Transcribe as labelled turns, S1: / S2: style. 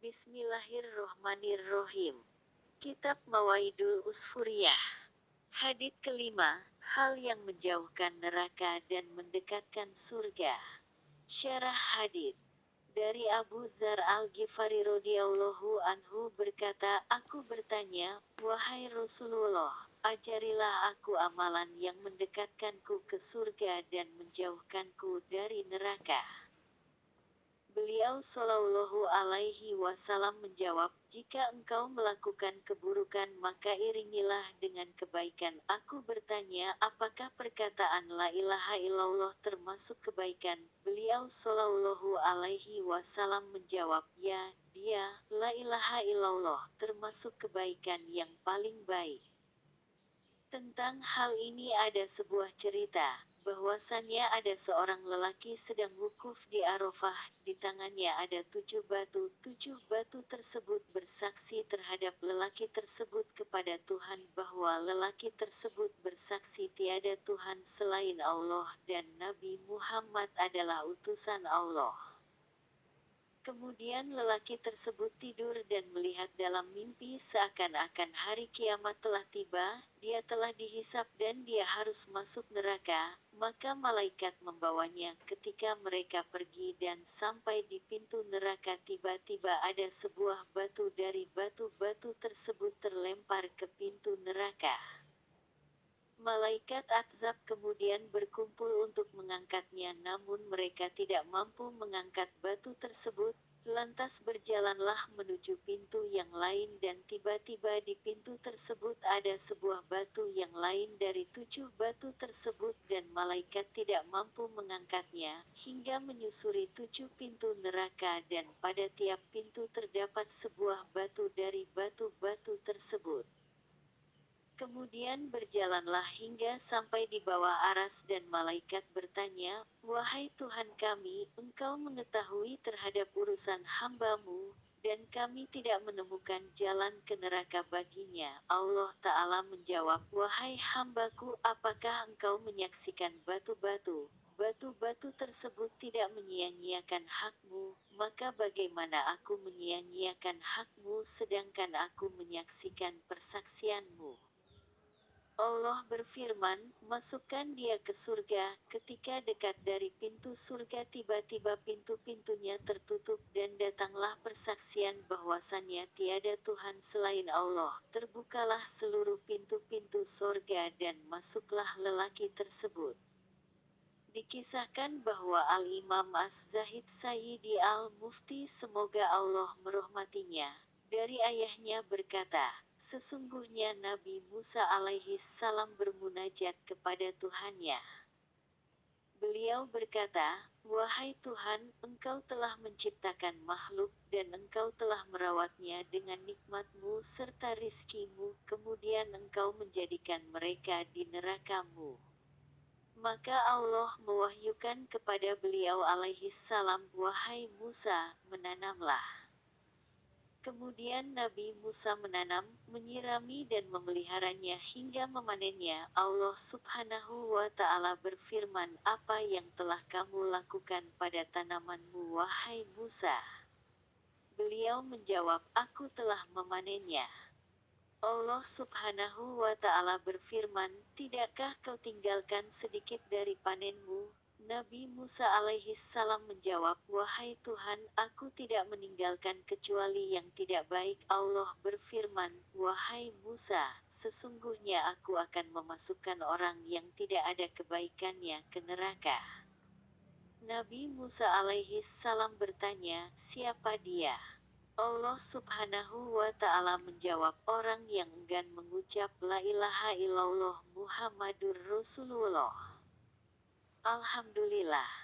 S1: Bismillahirrohmanirrohim. Kitab Mawaidul Usfuriyah. Hadits kelima, hal yang menjauhkan neraka dan mendekatkan surga. Syarah hadits. Dari Abu Dzar Al-Ghifari radhiyallahu anhu berkata, aku bertanya, wahai Rasulullah, ajarilah aku amalan yang mendekatkanku ke surga dan menjauhkanku dari neraka. Beliau Shallallahu Alaihi Wasallam menjawab, jika engkau melakukan keburukan maka iringilah dengan kebaikan. Aku bertanya, apakah perkataan la ilaha illallah termasuk kebaikan? Beliau Shallallahu Alaihi Wasallam menjawab, ya, dia, la ilaha illallah, termasuk kebaikan yang paling baik. Tentang hal ini ada sebuah cerita, bahwasannya ada seorang lelaki sedang wukuf di Arafah, di tangannya ada 7 batu. 7 batu tersebut bersaksi terhadap lelaki tersebut kepada Tuhan bahwa lelaki tersebut bersaksi tiada Tuhan selain Allah dan Nabi Muhammad adalah utusan Allah. Kemudian lelaki tersebut tidur dan melihat dalam mimpi seakan-akan hari kiamat telah tiba, dia telah dihisap dan dia harus masuk neraka, maka malaikat membawanya. Ketika mereka pergi dan sampai di pintu neraka tiba-tiba ada sebuah batu dari batu-batu tersebut terlempar ke pintu neraka. Malaikat azab kemudian berkumpul untuk mengangkatnya, namun mereka tidak mampu mengangkat batu tersebut. Lantas berjalanlah menuju pintu yang lain dan tiba-tiba di pintu tersebut ada sebuah batu yang lain dari 7 batu tersebut dan malaikat tidak mampu mengangkatnya, hingga menyusuri 7 pintu neraka dan pada tiap pintu terdapat sebuah batu dari batu-batu tersebut. Kemudian berjalanlah hingga sampai di bawah aras dan malaikat bertanya, wahai Tuhan kami, engkau mengetahui terhadap urusan hamba-Mu, dan kami tidak menemukan jalan ke neraka baginya. Allah Ta'ala menjawab, wahai hambaku, apakah engkau menyaksikan batu-batu? Batu-batu tersebut tidak menyia-nyiakan hak-Mu, maka bagaimana aku menyia-nyiakan hak-Mu sedangkan aku menyaksikan persaksian-Mu? Allah berfirman, masukkan dia ke surga. Ketika dekat dari pintu surga tiba-tiba pintu-pintunya tertutup dan datanglah persaksian bahwasannya tiada Tuhan selain Allah. Terbukalah seluruh pintu-pintu surga dan masuklah lelaki tersebut. Dikisahkan bahwa Al-Imam Az-Zahid Sayyidi Al-Mufti semoga Allah merahmatinya, dari ayahnya berkata, sesungguhnya Nabi Musa alaihi salam bermunajat kepada Tuhannya. Beliau berkata, wahai Tuhan, Engkau telah menciptakan makhluk dan Engkau telah merawatnya dengan nikmat-Mu serta rizki-Mu, kemudian Engkau menjadikan mereka di neraka-Mu. Maka Allah mewahyukan kepada beliau alaihi salam, wahai Musa, menanamlah. Kemudian Nabi Musa menanam, menyirami dan memeliharanya hingga memanennya. Allah Subhanahu wa Ta'ala berfirman, apa yang telah kamu lakukan pada tanamanmu wahai Musa? Beliau menjawab, aku telah memanennya. Allah Subhanahu wa Ta'ala berfirman, tidakkah kau tinggalkan sedikit dari panenmu? Nabi Musa alaihi salam menjawab, wahai Tuhan, aku tidak meninggalkan kecuali yang tidak baik. Allah berfirman, wahai Musa, sesungguhnya aku akan memasukkan orang yang tidak ada kebaikannya ke neraka. Nabi Musa alaihi salam bertanya, siapa dia? Allah Subhanahu wa Ta'ala menjawab, orang yang enggan mengucap la ilaha illallah Muhammadur Rasulullah. Alhamdulillah.